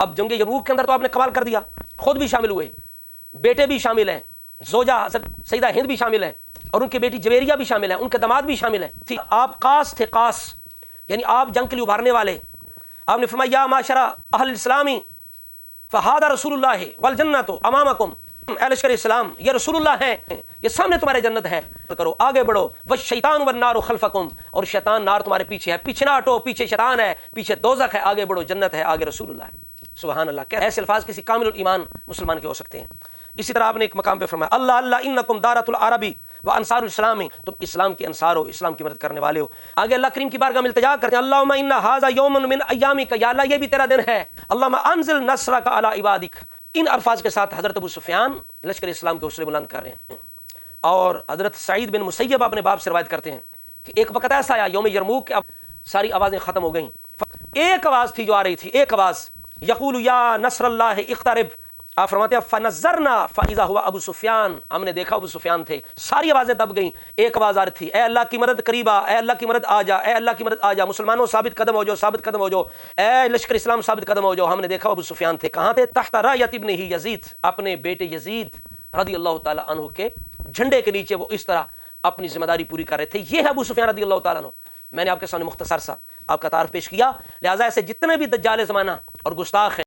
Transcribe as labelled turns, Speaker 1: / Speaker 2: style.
Speaker 1: اب جنگ یرموک کے اندر تو آپ نے کمال کر دیا، خود بھی شامل ہوئے، بیٹے بھی شامل ہیں، زوجہ سیدہ ہند بھی شامل ہیں، اور ان کی بیٹی جویریہ بھی شامل ہیں، ان کے داماد بھی شامل ہیں۔ آپ قاص تھے، قاص یعنی آپ جنگ کے لیے ابھارنے والے۔ آپ نے فرمایا یا معاشرہ اہل الاسلامی فہذا رسول اللہ والجنۃ امامکم، اے لشکر اسلام یہ رسول اللہ ہیں، یہ سامنے تمہارے جنت ہے، کرو آگے بڑھو، والشیطان والنار خلفکم، اور شیطان نار تمہارے پیچھے ہے، پیچھے نہ ہٹو، پیچھے شیطان ہے، پیچھے دوزخ ہے، آگے بڑھو، جنت ہے، آگے رسول اللہ ہے۔ سبحان اللہ، کیا ایسے الفاظ کسی کامل الایمان مسلمان کے ہو سکتے ہیں؟ اسی طرح آپ نے ایک مقام پہ فرمایا اللہ اللہ انکم دارۃ العربی و انصار الاسلام، تم اسلام کے انصار ہو، اسلام کی مدد کرنے والے ہو۔ آگے اللہ کریم کی بارگاہ میں التجا کرتے ہیں اللہم ان ھذا یوم من ایامک، یا اللہ یہ بھی تیرا دن ہے، اللہم انزل نصرک علی عبادک۔ ان الفاظ کے ساتھ حضرت ابو سفیان لشکر اسلام کے حوصلے بلند کر رہے ہیں، اور حضرت سعید بن مسیب اپنے باپ سے روایت کرتے ہیں کہ ایک وقت ایسا آیا یوم یرموک کہ اب ساری آوازیں ختم ہو گئیں، ایک آواز تھی جو آ رہی تھی، ایک آواز یقول یا نصر اللہ اقترب، آپ فرماتے ہیں فنظرنا فاذا ہوا ابو سفیان، ہم نے دیکھا ابو سفیان تھے، ساری آوازیں دب گئیں، ایک آواز آ رہی تھی اے اللہ کی مدد قریب آ، اے اللہ کی مدد آ جا، اے اللہ کی مدد آ جا، مسلمانوں ثابت قدم ہو جاؤ، ثابت قدم ہو جاؤ، اے لشکر اسلام ثابت قدم ہو جاؤ۔ ہم نے دیکھا ابو سفیان تھے، کہاں تھے؟ تحت رایۃ ابنہ یزید، اپنے بیٹے یزید رضی اللہ تعالی عنہ کے جھنڈے کے نیچے وہ اس طرح اپنی ذمہ داری پوری کر رہے تھے۔ یہ ہے ابو سفیان رضی اللہ تعالیٰ عنہ۔ میں نے آپ کے سامنے مختصر سا آپ کا تعارف پیش کیا، لہٰذا ایسے جتنے بھی دجال زمانہ اور گستاخ ہیں